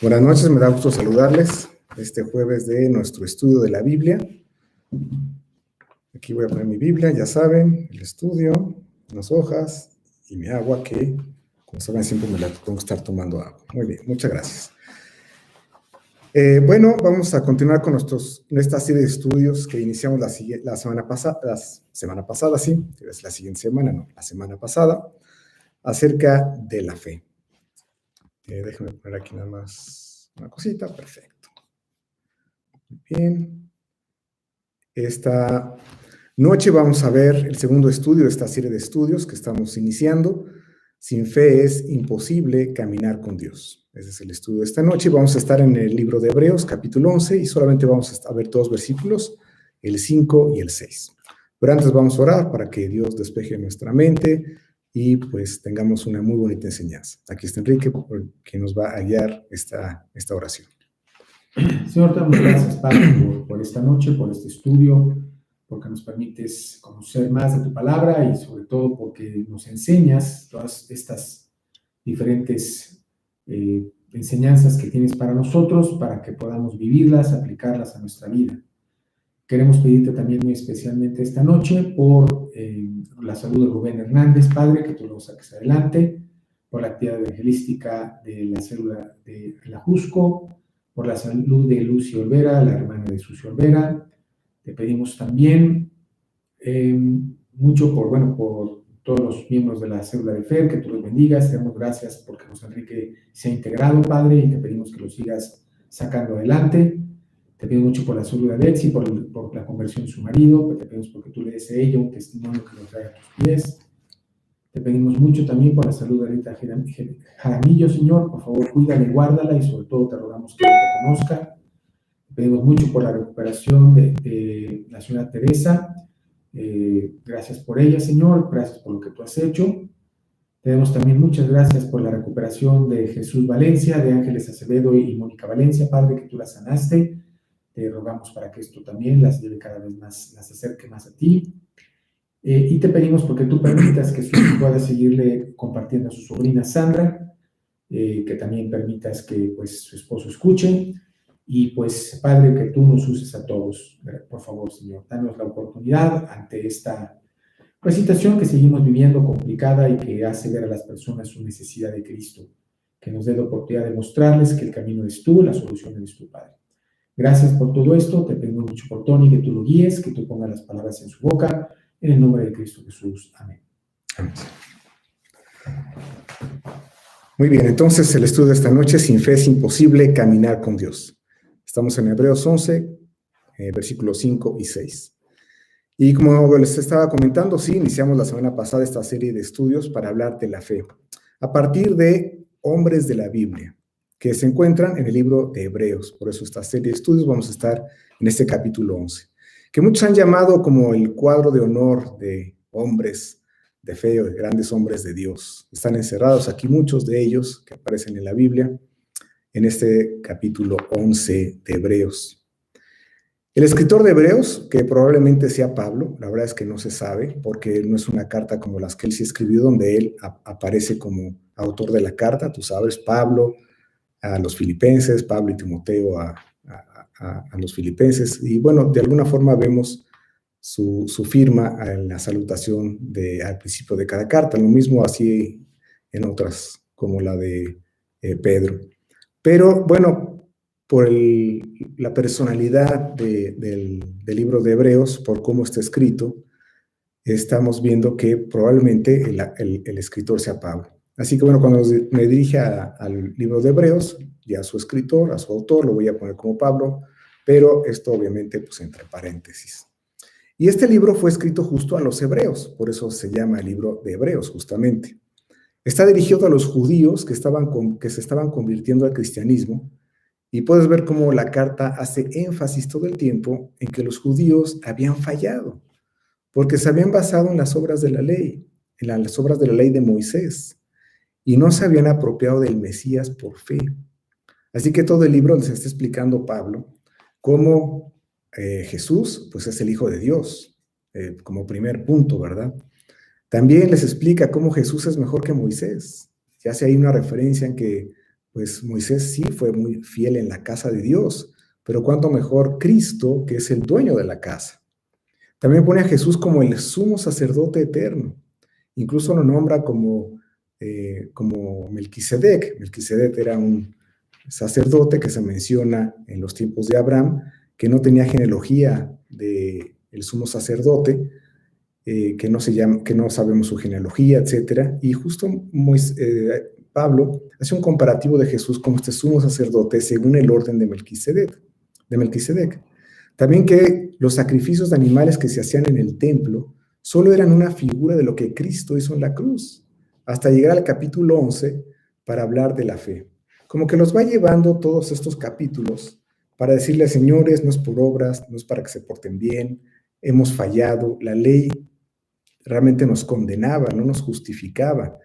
Buenas noches, me da gusto saludarles este jueves de nuestro estudio de la Biblia. Aquí voy a poner mi Biblia, ya saben, el estudio, unas hojas y mi agua que, como saben, siempre me la tengo que estar tomando agua. Muy bien, muchas gracias. Bueno, vamos a continuar con esta serie de estudios que iniciamos la semana pasada, sí, es la siguiente semana, no, la semana pasada, acerca de la fe. Déjenme poner aquí nada más una cosita, perfecto. Muy bien. Esta noche vamos a ver el segundo estudio de esta serie de estudios que estamos iniciando. Sin fe es imposible caminar con Dios. Ese es el estudio de esta noche. Vamos a estar en el libro de Hebreos, capítulo 11, y solamente vamos a ver dos versículos, el 5 y el 6. Pero antes vamos a orar para que Dios despeje nuestra mente y pues tengamos una muy bonita enseñanza. Aquí está Enrique, que nos va a guiar esta oración. Señor, te damos gracias, Padre, por esta noche, por este estudio, porque nos permites conocer más de tu palabra y sobre todo porque nos enseñas todas estas diferentes enseñanzas que tienes para nosotros, para que podamos vivirlas, aplicarlas a nuestra vida. Queremos pedirte también muy especialmente esta noche por la salud de Rubén Hernández, Padre, que tú lo saques adelante, por la actividad evangelística de la célula de la Jusco, por la salud de Lucy Olvera, la hermana de Susi Olvera. Te pedimos también mucho por todos los miembros de la célula de FER, que tú los bendigas. Te damos gracias porque José Enrique se ha integrado, Padre, y te pedimos que lo sigas sacando adelante. Te pido mucho por la salud de Betsy, por la conversión de su marido. Te pedimos porque tú le des a ella un testimonio que lo traiga a tus pies. Te pedimos mucho también por la salud de Rita Jaramillo, Señor. Por favor, cuídala y guárdala, y sobre todo te rogamos que ella te conozca. Te pedimos mucho por la recuperación de la señora Teresa. Gracias por ella, Señor. Gracias por lo que tú has hecho. Te damos también muchas gracias por la recuperación de Jesús Valencia, de Ángeles Acevedo y Mónica Valencia, Padre, que tú las sanaste. Te rogamos para que esto también las lleve cada vez más, las acerque más a ti. Y te pedimos porque tú permitas que Susi pueda seguirle compartiendo a su sobrina Sandra, que también permitas que pues, su esposo escuche. Y pues, Padre, que tú nos uses a todos, por favor, Señor. Danos la oportunidad ante esta situación que seguimos viviendo complicada y que hace ver a las personas su necesidad de Cristo. Que nos dé la oportunidad de mostrarles que el camino eres tú, la solución eres tú, Padre. Gracias por todo esto. Te pedimos mucho por Tony, que tú lo guíes, que tú pongas las palabras en su boca. En el nombre de Cristo Jesús. Amén. Amén. Muy bien, entonces el estudio de esta noche: sin fe es imposible caminar con Dios. Estamos en Hebreos 11, versículos 5 y 6. Y como les estaba comentando, sí, iniciamos la semana pasada esta serie de estudios para hablar de la fe, a partir de hombres de la Biblia, que se encuentran en el libro de Hebreos. Por eso esta serie de estudios vamos a estar en este capítulo 11, que muchos han llamado como el cuadro de honor de hombres de fe o de grandes hombres de Dios. Están encerrados aquí muchos de ellos que aparecen en la Biblia, en este capítulo 11 de Hebreos. El escritor de Hebreos, que probablemente sea Pablo, la verdad es que no se sabe, porque no es una carta como las que él sí escribió, donde él aparece como autor de la carta. Tú sabes, Pablo a los filipenses, Pablo y Timoteo a los filipenses, y bueno, de alguna forma vemos su firma en la salutación al principio de cada carta. Lo mismo así en otras, como la de Pedro. Pero bueno, por la personalidad del libro de Hebreos, por cómo está escrito, estamos viendo que probablemente el escritor sea Pablo. Así que bueno, cuando me dirige al libro de Hebreos, ya a su escritor, a su autor, lo voy a poner como Pablo, pero esto obviamente pues entre paréntesis. Y este libro fue escrito justo a los hebreos, por eso se llama el libro de Hebreos, justamente. Está dirigido a los judíos que se estaban convirtiendo al cristianismo, y puedes ver cómo la carta hace énfasis todo el tiempo en que los judíos habían fallado, porque se habían basado en las obras de la ley, en las obras de la ley de Moisés, y no se habían apropiado del Mesías por fe. Así que todo el libro les está explicando Pablo cómo Jesús pues es el Hijo de Dios, como primer punto, ¿verdad? También les explica cómo Jesús es mejor que Moisés. Ya hace ahí una referencia en que pues Moisés sí fue muy fiel en la casa de Dios, pero cuánto mejor Cristo, que es el dueño de la casa. También pone a Jesús como el sumo sacerdote eterno. Incluso lo nombra como Melquisedec. Melquisedec era un sacerdote que se menciona en los tiempos de Abraham, que no tenía genealogía del sumo sacerdote, que no sabemos su genealogía, etc. Y justo Pablo hace un comparativo de Jesús como este sumo sacerdote según el orden de Melquisedec. También que los sacrificios de animales que se hacían en el templo solo eran una figura de lo que Cristo hizo en la cruz, hasta llegar al capítulo 11 para hablar de la fe. Como que los va llevando todos estos capítulos para decirles, señores, no es por obras, no es para que se porten bien, hemos fallado, la ley realmente nos condenaba, no nos justificaba.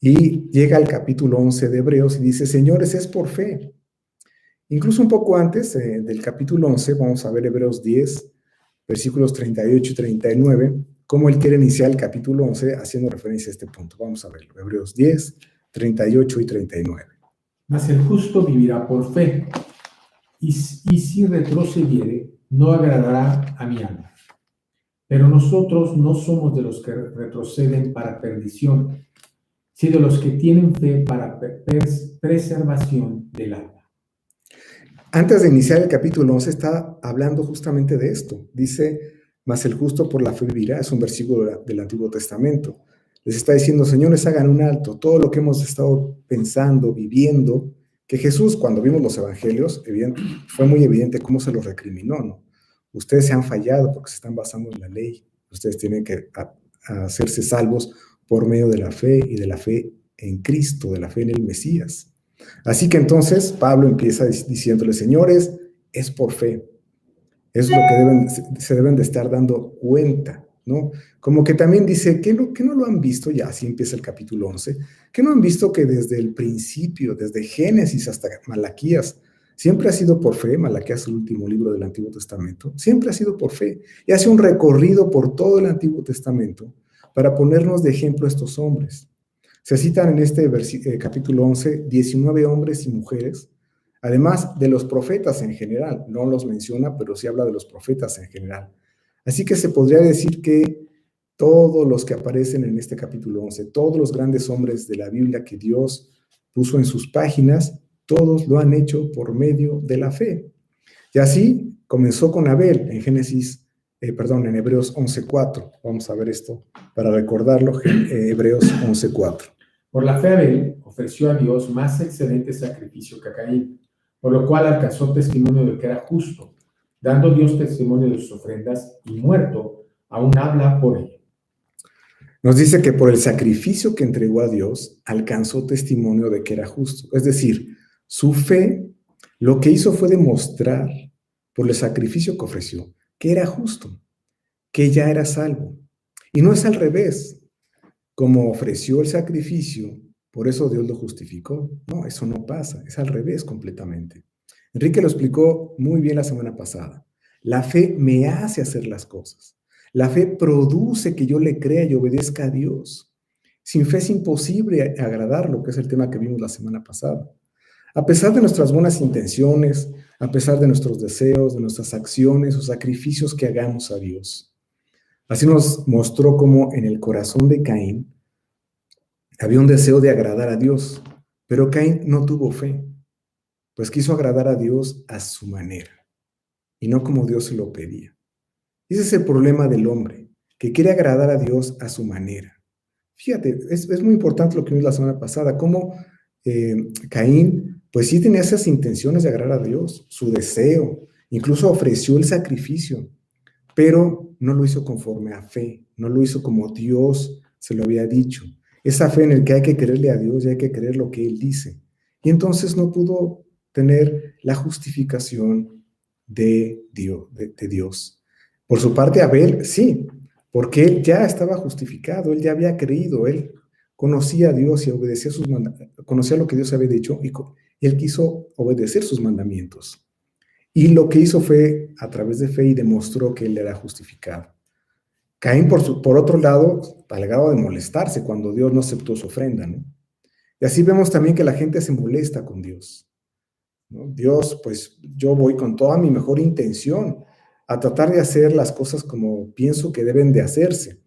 Y llega al capítulo 11 de Hebreos y dice, señores, es por fe. Incluso un poco antes del capítulo 11, vamos a ver Hebreos 10, versículos 38 y 39, cómo él quiere iniciar el capítulo 11 haciendo referencia a este punto. Vamos a verlo. Hebreos 10, 38 y 39. Mas el justo vivirá por fe, y si retrocediere, no agradará a mi alma. Pero nosotros no somos de los que retroceden para perdición, sino de los que tienen fe para preservación del alma. Antes de iniciar el capítulo 11 está hablando justamente de esto. Dice, mas el justo por la fe vivirá, es un versículo del Antiguo Testamento. Les está diciendo, señores, hagan un alto. Todo lo que hemos estado pensando, viviendo, que Jesús, cuando vimos los evangelios, fue muy evidente cómo se los recriminó, ¿no? Ustedes se han fallado porque se están basando en la ley. Ustedes tienen que hacerse salvos por medio de la fe y de la fe en Cristo, de la fe en el Mesías. Así que entonces Pablo empieza diciéndole, señores, es por fe. Es lo que se deben de estar dando cuenta, ¿no? Como que también dice, que no lo han visto, ya así empieza el capítulo 11, que no han visto que desde el principio, desde Génesis hasta Malaquías, siempre ha sido por fe. Malaquías es el último libro del Antiguo Testamento, siempre ha sido por fe. Y hace un recorrido por todo el Antiguo Testamento para ponernos de ejemplo a estos hombres. Se citan en este capítulo 11 19 hombres y mujeres, además de los profetas en general. No los menciona, pero sí habla de los profetas en general. Así que se podría decir que todos los que aparecen en este capítulo 11, todos los grandes hombres de la Biblia que Dios puso en sus páginas, todos lo han hecho por medio de la fe. Y así comenzó con Abel en en Hebreos 11:4. Vamos a ver esto para recordarlo, Hebreos 11:4. Por la fe Abel ofreció a Dios más excelente sacrificio que a Caín, por lo cual alcanzó testimonio de que era justo, dando Dios testimonio de sus ofrendas, y muerto, aún habla por él. Nos dice que por el sacrificio que entregó a Dios, alcanzó testimonio de que era justo. Es decir, su fe, lo que hizo fue demostrar, por el sacrificio que ofreció, que era justo, que ya era salvo. Y no es al revés. Como ofreció el sacrificio, por eso Dios lo justificó. No, eso no pasa, es al revés completamente. Enrique lo explicó muy bien la semana pasada. La fe me hace hacer las cosas. La fe produce que yo le crea y obedezca a Dios. Sin fe es imposible agradarlo, que es el tema que vimos la semana pasada. A pesar de nuestras buenas intenciones, a pesar de nuestros deseos, de nuestras acciones o sacrificios que hagamos a Dios. Así nos mostró cómo en el corazón de Caín había un deseo de agradar a Dios, pero Caín no tuvo fe, pues quiso agradar a Dios a su manera y no como Dios se lo pedía. Ese es el problema del hombre, que quiere agradar a Dios a su manera. Fíjate, es muy importante lo que vimos la semana pasada, cómo Caín, pues sí tenía esas intenciones de agradar a Dios, su deseo, incluso ofreció el sacrificio, pero no lo hizo conforme a fe, no lo hizo como Dios se lo había dicho. Esa fe en el que hay que creerle a Dios y hay que creer lo que Él dice. Y entonces no pudo tener la justificación de Dios. Por su parte, Abel, sí, porque él ya estaba justificado, él ya había creído, él conocía a Dios y obedecía conocía lo que Dios había dicho y él quiso obedecer sus mandamientos. Y lo que hizo fue a través de fe y demostró que él era justificado. Caín, por otro lado, alegaba de molestarse cuando Dios no aceptó su ofrenda, ¿no? Y así vemos también que la gente se molesta con Dios, ¿no? Dios, pues yo voy con toda mi mejor intención a tratar de hacer las cosas como pienso que deben de hacerse.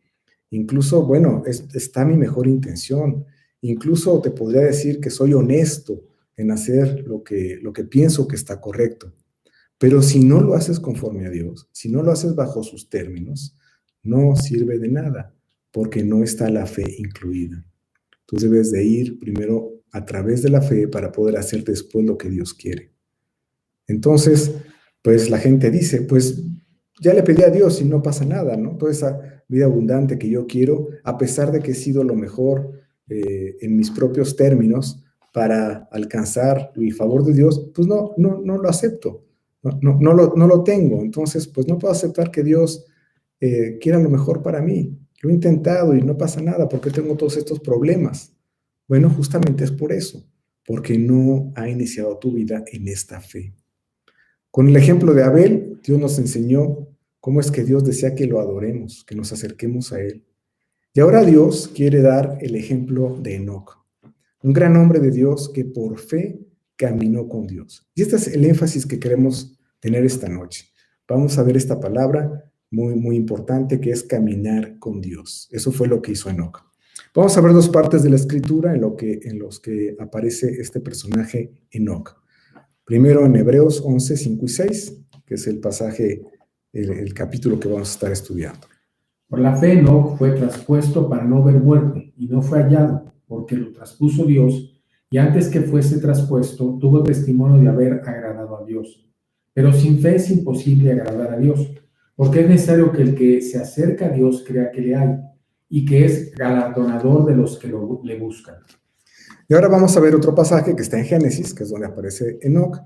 Incluso, bueno, está mi mejor intención. Incluso te podría decir que soy honesto en hacer lo que pienso que está correcto. Pero si no lo haces conforme a Dios, si no lo haces bajo sus términos, no sirve de nada, porque no está la fe incluida. Tú debes de ir primero a través de la fe para poder hacer después lo que Dios quiere. Entonces, pues la gente dice, pues ya le pedí a Dios y no pasa nada, ¿no? Toda esa vida abundante que yo quiero, a pesar de que he sido lo mejor en mis propios términos para alcanzar el favor de Dios, pues no lo acepto, no lo tengo. Entonces, pues no puedo aceptar que Dios quiera lo mejor para mí. Lo he intentado y no pasa nada porque tengo todos estos problemas. Bueno, justamente es por eso, porque no ha iniciado tu vida en esta fe. Con el ejemplo de Abel, Dios nos enseñó cómo es que Dios desea que lo adoremos, que nos acerquemos a Él. Y ahora Dios quiere dar el ejemplo de Enoc, un gran hombre de Dios que por fe caminó con Dios. Y este es el énfasis que queremos tener esta noche. Vamos a ver esta palabra muy importante que es caminar con Dios. Eso fue lo que hizo Enoc. Vamos a ver dos partes de la escritura en los que aparece este personaje Enoc. Primero en Hebreos 11, 5 y 6, que es el pasaje, el capítulo que vamos a estar estudiando. Por la fe Enoc fue traspuesto para no ver muerte, y no fue hallado, porque lo traspuso Dios, y antes que fuese traspuesto, tuvo testimonio de haber agradado a Dios. Pero sin fe es imposible agradar a Dios, porque es necesario que el que se acerca a Dios crea que le hay, y que es galardonador de los que le buscan. Y ahora vamos a ver otro pasaje que está en Génesis, que es donde aparece Enoc.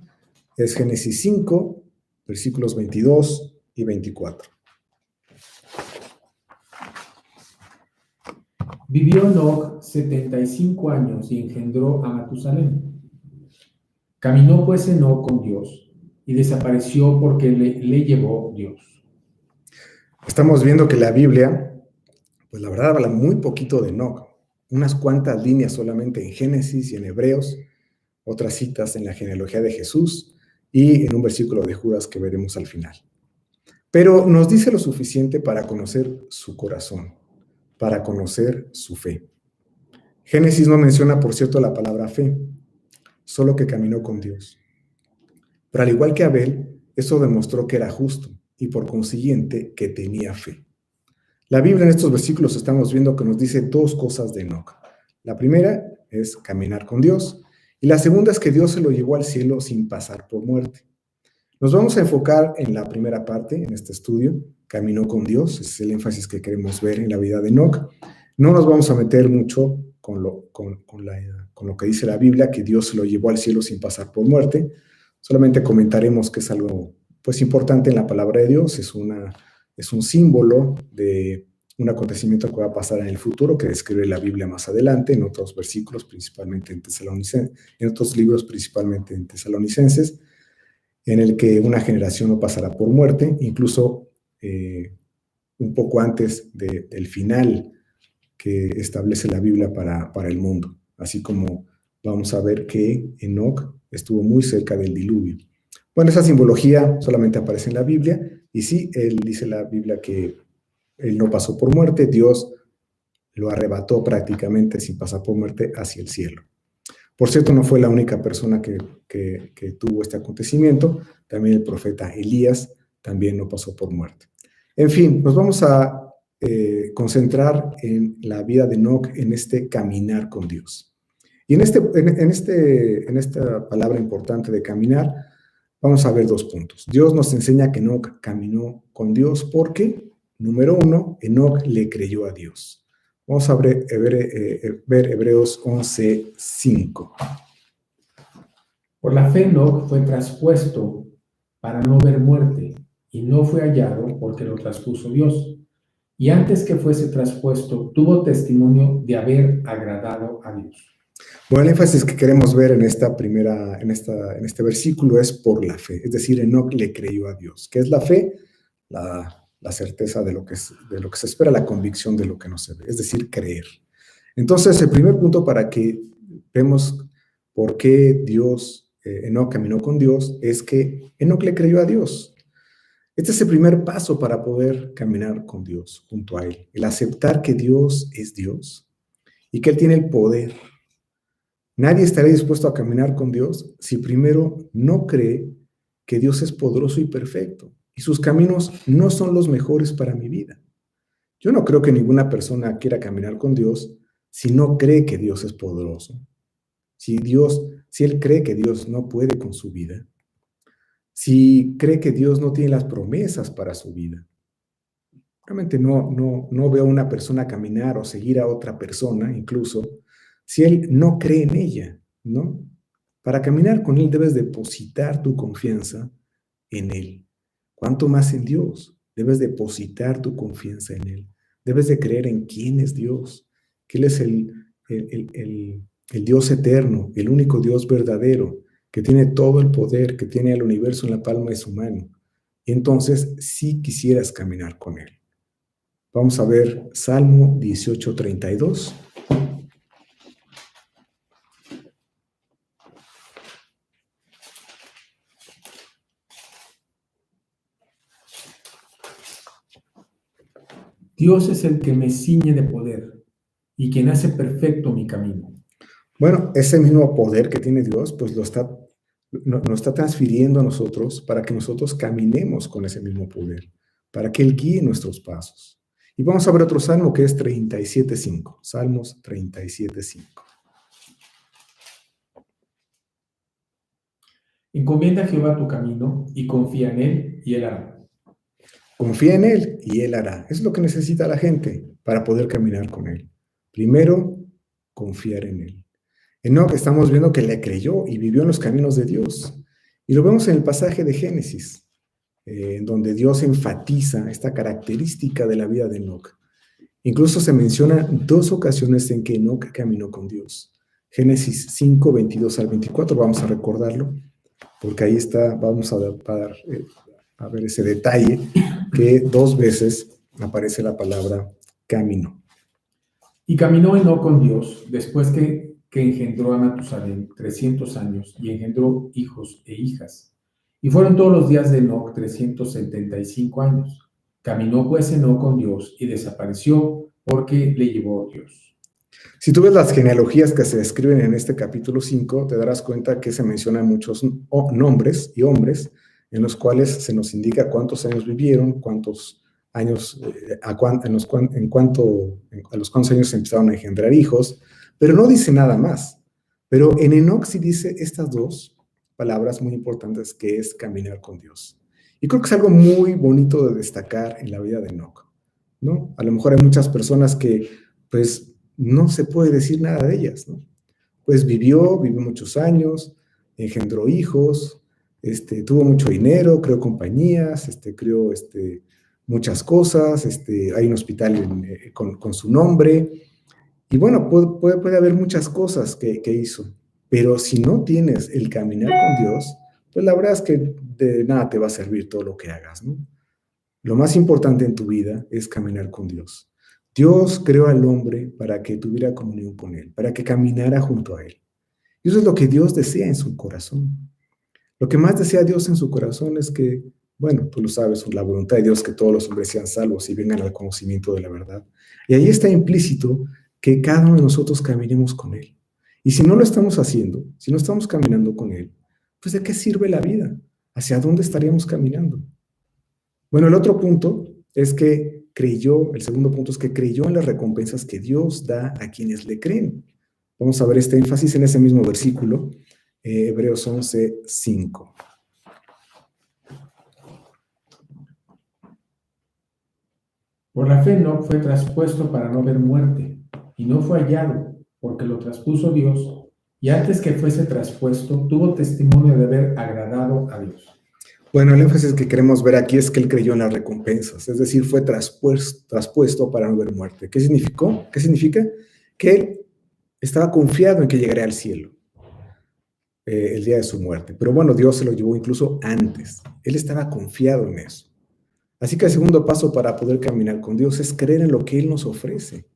Es Génesis 5, versículos 22 y 24. Vivió Enoc 75 años y engendró a Matusalén. Caminó pues Enoc con Dios y desapareció porque le llevó Dios. Estamos viendo que la Biblia, pues la verdad habla muy poquito de Enoc. Unas cuantas líneas solamente en Génesis y en Hebreos, otras citas en la genealogía de Jesús y en un versículo de Judas que veremos al final. Pero nos dice lo suficiente para conocer su corazón, para conocer su fe. Génesis no menciona, por cierto, la palabra fe, solo que caminó con Dios. Pero al igual que Abel, eso demostró que era justo y por consiguiente que tenía fe. La Biblia en estos versículos estamos viendo que nos dice dos cosas de Enoc. La primera es caminar con Dios y la segunda es que Dios se lo llevó al cielo sin pasar por muerte. Nos vamos a enfocar en la primera parte, en este estudio, caminó con Dios, ese es el énfasis que queremos ver en la vida de Enoc. No nos vamos a meter mucho con lo que dice la Biblia, que Dios se lo llevó al cielo sin pasar por muerte. Solamente comentaremos que es algo pues importante en la palabra de Dios, es un símbolo de un acontecimiento que va a pasar en el futuro, que describe la Biblia más adelante, en otros versículos, principalmente en otros libros, principalmente en Tesalonicenses, en el que una generación no pasará por muerte, incluso un poco antes del final que establece la Biblia para el mundo, así como vamos a ver que Enoc estuvo muy cerca del diluvio. Bueno, esa simbología solamente aparece en la Biblia, y sí, dice la Biblia que él no pasó por muerte, Dios lo arrebató prácticamente sin pasar por muerte hacia el cielo. Por cierto, no fue la única persona que tuvo este acontecimiento, también el profeta Elías también no pasó por muerte. En fin, nos vamos a concentrar en la vida de Enoc, en este caminar con Dios. Y en esta palabra importante de caminar, vamos a ver dos puntos. Dios nos enseña que Enoc caminó con Dios porque, número uno, Enoc le creyó a Dios. Vamos a ver Hebreos 11, 5. Por la fe Enoc fue traspuesto para no ver muerte, y no fue hallado porque lo traspuso Dios. Y antes que fuese traspuesto, tuvo testimonio de haber agradado a Dios. Bueno, el énfasis que queremos ver en este versículo es por la fe. Es decir, Enoc le creyó a Dios. ¿Qué es la fe? La certeza de lo que se espera, la convicción de lo que no se ve, es decir, creer. Entonces, el primer punto para que vemos por qué Enoc caminó con Dios, es que Enoc le creyó a Dios. Este es el primer paso para poder caminar con Dios, junto a Él. El aceptar que Dios es Dios y que Él tiene el poder. Nadie estaría dispuesto a caminar con Dios si primero no cree que Dios es poderoso y perfecto y sus caminos no son los mejores para mi vida. Yo no creo que ninguna persona quiera caminar con Dios si no cree que Dios es poderoso. Si él cree que Dios no puede con su vida, si cree que Dios no tiene las promesas para su vida. Realmente no veo a una persona caminar o seguir a otra persona, incluso, si él no cree en ella, ¿no? Para caminar con él debes depositar tu confianza en él. ¿Cuánto más en Dios? Debes depositar tu confianza en él. Debes de creer en quién es Dios, que Él es el Dios eterno, el único Dios verdadero, que tiene todo el poder, que tiene el universo en la palma de su mano. Y entonces, sí quisieras caminar con Él. Vamos a ver Salmo 18:32. Dios es el que me ciñe de poder y quien hace perfecto mi camino. Bueno, ese mismo poder que tiene Dios, pues nos está transfiriendo a nosotros para que nosotros caminemos con ese mismo poder, para que Él guíe nuestros pasos. Y vamos a ver otro salmo que es 37:5, Salmos 37:5. Encomienda a Jehová tu camino y confía en Él y Él hará. Confía en Él y Él hará. Es lo que necesita la gente para poder caminar con Él. Primero, confiar en Él. Enoc estamos viendo que le creyó y vivió en los caminos de Dios. Y lo vemos en el pasaje de Génesis, en donde Dios enfatiza esta característica de la vida de Enoc. Incluso se menciona 2 ocasiones en que Enoc caminó con Dios. Génesis 5, 22 al 24, vamos a recordarlo, porque ahí está, vamos a ver ese detalle, que 2 veces aparece la palabra camino. Y caminó Enoc con Dios después que engendró a Matusalén 300 años y engendró hijos e hijas. Y fueron todos los días de Enoc 375 años. Caminó pues Enoc con Dios y desapareció porque le llevó Dios. Si tú ves las genealogías que se describen en este capítulo 5, te darás cuenta que se mencionan muchos nombres y hombres en los cuales se nos indica cuántos años vivieron, cuántos años, a los cuántos años se empezaron a engendrar hijos, pero no dice nada más. Pero en Enoc sí dice estas 2 palabras muy importantes, que es caminar con Dios. Y creo que es algo muy bonito de destacar en la vida de Enoc, ¿no? A lo mejor hay muchas personas que, pues, no se puede decir nada de ellas, ¿no? Pues vivió muchos años, engendró hijos, tuvo mucho dinero, creó compañías, creó muchas cosas, hay un hospital con su nombre, y bueno, puede haber muchas cosas que hizo, pero si no tienes el caminar con Dios, pues la verdad es que de nada te va a servir todo lo que hagas, ¿no? Lo más importante en tu vida es caminar con Dios. Dios creó al hombre para que tuviera comunión con Él, para que caminara junto a Él. Y eso es lo que Dios desea en su corazón. Lo que más desea Dios en su corazón es que, bueno, tú lo sabes, la voluntad de Dios, que todos los hombres sean salvos y vengan al conocimiento de la verdad. Y ahí está implícito que cada uno de nosotros caminemos con Él. Y si no lo estamos haciendo, si no estamos caminando con Él, pues ¿de qué sirve la vida? ¿Hacia dónde estaríamos caminando? Bueno, el otro punto es que el segundo punto es que creyó en las recompensas que Dios da a quienes le creen. Vamos a ver este énfasis en ese mismo versículo, Hebreos 11:5. Por la fe Enoc fue traspuesto para no ver muerte, y no fue hallado, porque lo traspuso Dios, y antes que fuese traspuesto, tuvo testimonio de haber agradado a Dios. Bueno, el énfasis que queremos ver aquí es que él creyó en las recompensas, es decir, fue traspuesto para no ver muerte. ¿Qué significó? ¿Qué significa? Que él estaba confiado en que llegaría al cielo el día de su muerte. Pero bueno, Dios se lo llevó incluso antes. Él estaba confiado en eso. Así que el segundo paso para poder caminar con Dios es creer en lo que Él nos ofrece.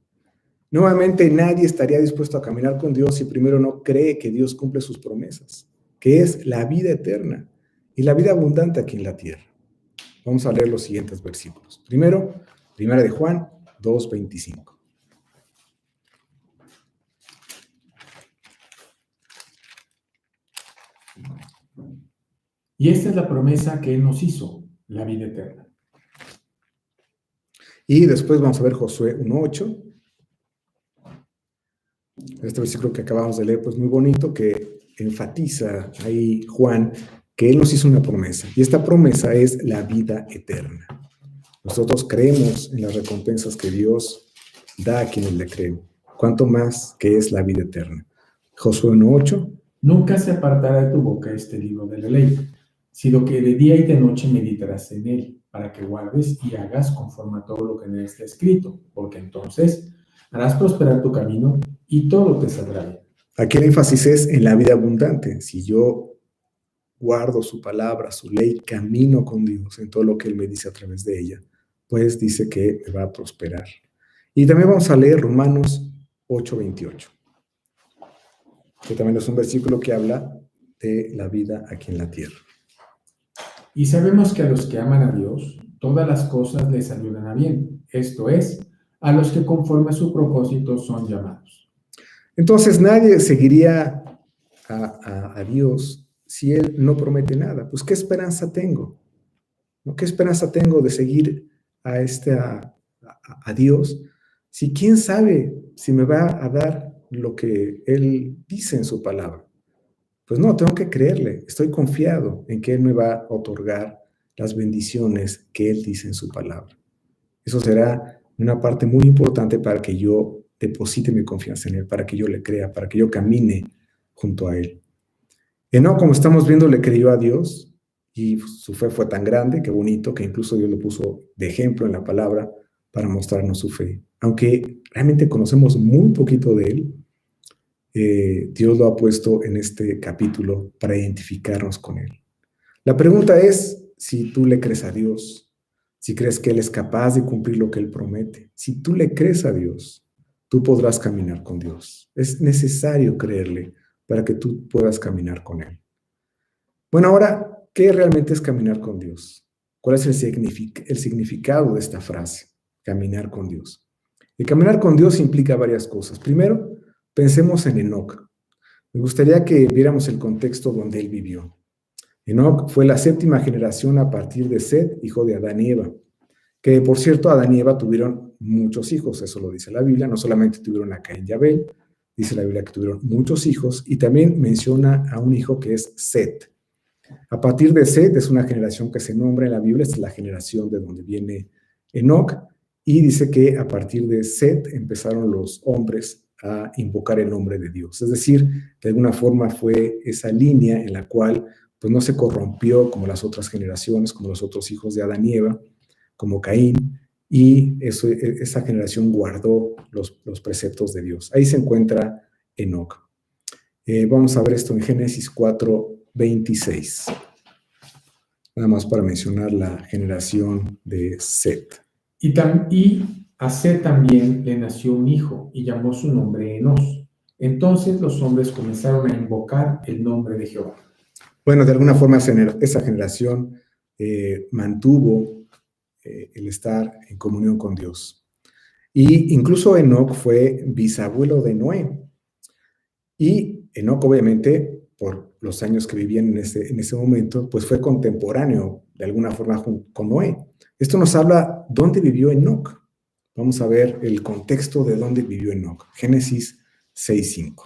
Nuevamente, nadie estaría dispuesto a caminar con Dios si primero no cree que Dios cumple sus promesas, que es la vida eterna y la vida abundante aquí en la tierra. Vamos a leer los siguientes versículos. Primero, Primera de Juan 2:25. Y esta es la promesa que Él nos hizo, la vida eterna. Y después vamos a ver Josué 1:8. Este versículo que acabamos de leer, pues muy bonito, que enfatiza ahí Juan que Él nos hizo una promesa. Y esta promesa es la vida eterna. Nosotros creemos en las recompensas que Dios da a quienes le creen. ¿Cuánto más que es la vida eterna? Josué 1:8. Nunca se apartará de tu boca este libro de la ley, sino que de día y de noche meditarás en él, para que guardes y hagas conforme a todo lo que en él está escrito, porque entonces harás prosperar tu camino y todo te saldrá bien. Aquí el énfasis es en la vida abundante. Si yo guardo su palabra, su ley, camino con Dios en todo lo que Él me dice a través de ella, pues dice que me va a prosperar. Y también vamos a leer Romanos 8:28, que también es un versículo que habla de la vida aquí en la tierra. Y sabemos que a los que aman a Dios, todas las cosas les ayudan a bien, esto es, a los que conforme a su propósito son llamados. Entonces nadie seguiría a Dios si Él no promete nada. Pues ¿qué esperanza tengo? ¿No? ¿Qué esperanza tengo de seguir a Dios si quién sabe si me va a dar lo que Él dice en su palabra? Pues no, tengo que creerle. Estoy confiado en que Él me va a otorgar las bendiciones que Él dice en su palabra. Eso será una parte muy importante para que yo deposite mi confianza en Él, para que yo le crea, para que yo camine junto a Él. Enoc, como estamos viendo, le creyó a Dios y su fe fue tan grande, qué bonito, que incluso Dios lo puso de ejemplo en la palabra para mostrarnos su fe. Aunque realmente conocemos muy poquito de Él, Dios lo ha puesto en este capítulo para identificarnos con Él. La pregunta es si tú le crees a Dios, si crees que Él es capaz de cumplir lo que Él promete. Si tú le crees a Dios, tú podrás caminar con Dios. Es necesario creerle para que tú puedas caminar con Él. Bueno, ahora, ¿qué realmente es caminar con Dios? ¿Cuál es el significado de esta frase? Caminar con Dios. El caminar con Dios implica varias cosas. Primero, pensemos en Enoc. Me gustaría que viéramos el contexto donde él vivió. Enoc fue la 7ª generación a partir de Set, hijo de Adán y Eva, que por cierto Adán y Eva tuvieron muchos hijos, eso lo dice la Biblia, no solamente tuvieron a Caín y Abel, dice la Biblia que tuvieron muchos hijos y también menciona a un hijo que es Set. A partir de Set es una generación que se nombra en la Biblia, esta es la generación de donde viene Enoc, y dice que a partir de Set empezaron los hombres a invocar el nombre de Dios. Es decir, de alguna forma fue esa línea en la cual pues no se corrompió como las otras generaciones, como los otros hijos de Adán y Eva, como Caín, y esa generación guardó los preceptos de Dios. Ahí se encuentra Enoc. Vamos a ver esto en Génesis 4:26. Nada más para mencionar la generación de Set. Y a Set también le nació un hijo y llamó su nombre Enos. Entonces los hombres comenzaron a invocar el nombre de Jehová. Bueno, de alguna forma esa generación mantuvo el estar en comunión con Dios. Y incluso Enoc fue bisabuelo de Noé. Y Enoc, obviamente, por los años que vivían en ese momento, pues fue contemporáneo de alguna forma con Noé. Esto nos habla dónde vivió Enoc. Vamos a ver el contexto de dónde vivió Enoc. Génesis 6:5.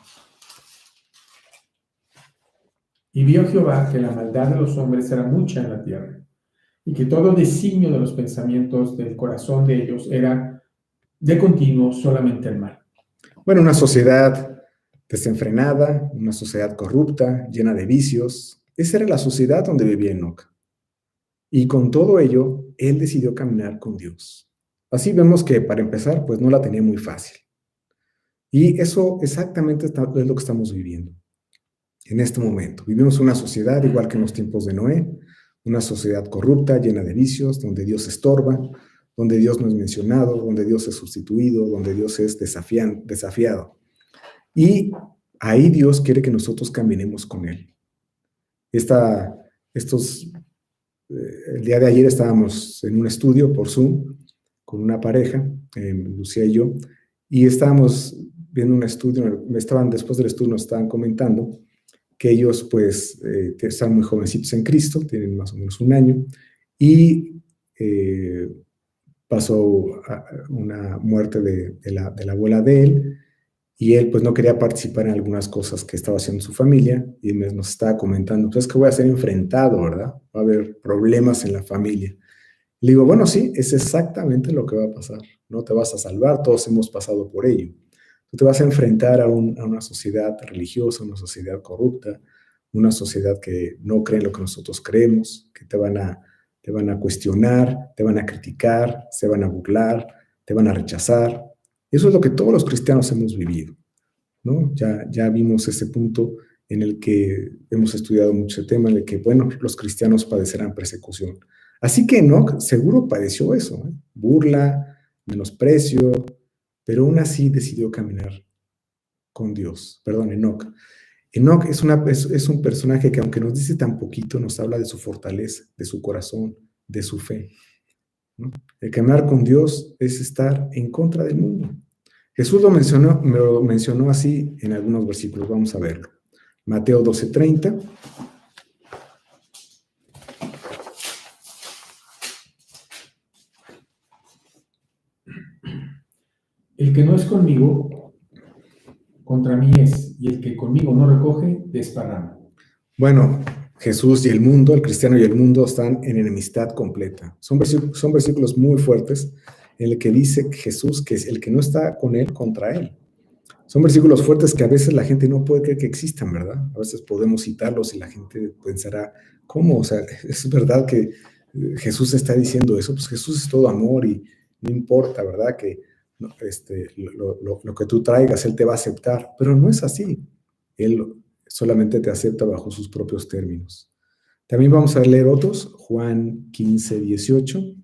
Y vio Jehová que la maldad de los hombres era mucha en la tierra, y que todo designio de los pensamientos del corazón de ellos era de continuo solamente el mal. Bueno, una sociedad desenfrenada, una sociedad corrupta, llena de vicios. Esa era la sociedad donde vivía Enoc. Y con todo ello, él decidió caminar con Dios. Así vemos que, para empezar, pues no la tenía muy fácil. Y eso exactamente es lo que estamos viviendo en este momento. Vivimos una sociedad igual que en los tiempos de Noé, una sociedad corrupta, llena de vicios, donde Dios estorba, donde Dios no es mencionado, donde Dios es sustituido, donde Dios es desafiado. Y ahí Dios quiere que nosotros caminemos con Él. El día de ayer estábamos en un estudio por Zoom con una pareja, Lucía y yo, y estábamos viendo un estudio, después del estudio nos estaban comentando que ellos pues están muy jovencitos en Cristo, tienen más o menos un año, y pasó una muerte de la abuela de él, y él pues no quería participar en algunas cosas que estaba haciendo su familia, y nos estaba comentando, pues es que voy a ser enfrentado, ¿verdad? Va a haber problemas en la familia. Le digo, bueno, sí, es exactamente lo que va a pasar. No te vas a salvar, todos hemos pasado por ello. Tú te vas a enfrentar a una sociedad religiosa, una sociedad corrupta, una sociedad que no cree en lo que nosotros creemos, que te van a cuestionar, te van a criticar, se van a burlar, te van a rechazar. Eso es lo que todos los cristianos hemos vivido, ¿no? Ya vimos ese punto en el que hemos estudiado mucho el tema, en el que, bueno, los cristianos padecerán persecución. Así que Enoc seguro padeció eso, ¿eh? Burla, menosprecio, pero aún así decidió caminar con Dios. Perdón, Enoc. Enoc es un personaje que, aunque nos dice tan poquito, nos habla de su fortaleza, de su corazón, de su fe, ¿no? El caminar con Dios es estar en contra del mundo. Jesús lo mencionó así en algunos versículos. Vamos a verlo. Mateo 12:30. El que no es conmigo, contra mí es, y el que conmigo no recoge, desparrama. Bueno, Jesús y el mundo, el cristiano y el mundo están en enemistad completa. Son versículos muy fuertes en el que dice Jesús que es el que no está con él, contra él. Son versículos fuertes que a veces la gente no puede creer que existan, ¿verdad? A veces podemos citarlos y la gente pensará, ¿cómo? O sea, es verdad que Jesús está diciendo eso. Pues Jesús es todo amor y no importa, ¿verdad? Que lo que tú traigas, Él te va a aceptar. Pero no es así. Él solamente te acepta bajo sus propios términos. También vamos a leer otros, Juan 15:18.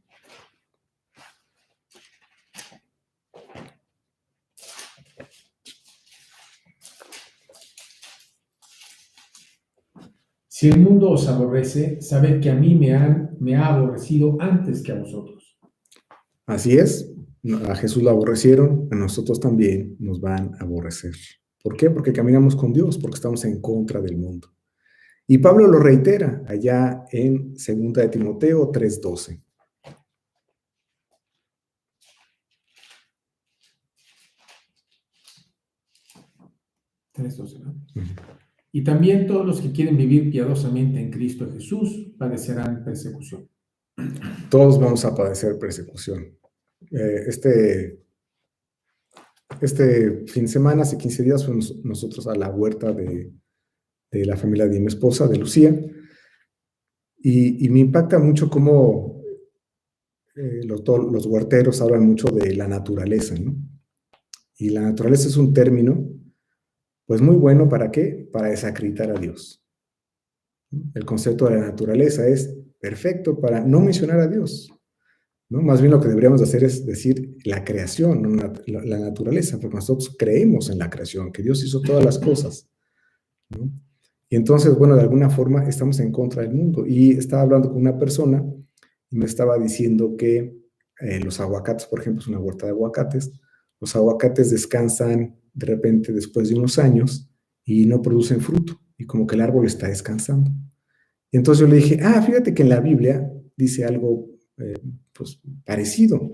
Si el mundo os aborrece, sabed que a mí me ha aborrecido antes que a vosotros. Así es, a Jesús lo aborrecieron, a nosotros también nos van a aborrecer. ¿Por qué? Porque caminamos con Dios, porque estamos en contra del mundo. Y Pablo lo reitera allá en 2 de Timoteo 3:12. ¿No? Y también todos los que quieren vivir piadosamente en Cristo Jesús padecerán persecución. Todos vamos a padecer persecución. Este fin de semana, hace 15 días, fuimos nosotros a la huerta de la familia de mi esposa, de Lucía, y me impacta mucho cómo los huerteros hablan mucho de la naturaleza, ¿no? Y la naturaleza es un término, pues muy bueno, ¿para qué? Para desacreditar a Dios. El concepto de la naturaleza es perfecto para no mencionar a Dios, ¿no? Más bien lo que deberíamos hacer es decir la creación, no la naturaleza, porque nosotros creemos en la creación, que Dios hizo todas las cosas, ¿no? Y entonces, bueno, de alguna forma estamos en contra del mundo. Y estaba hablando con una persona y me estaba diciendo que los aguacates, por ejemplo, es una huerta de aguacates, los aguacates descansan de repente después de unos años y no producen fruto, y como que el árbol está descansando. Y entonces yo le dije, fíjate que en la Biblia dice algo pues parecido.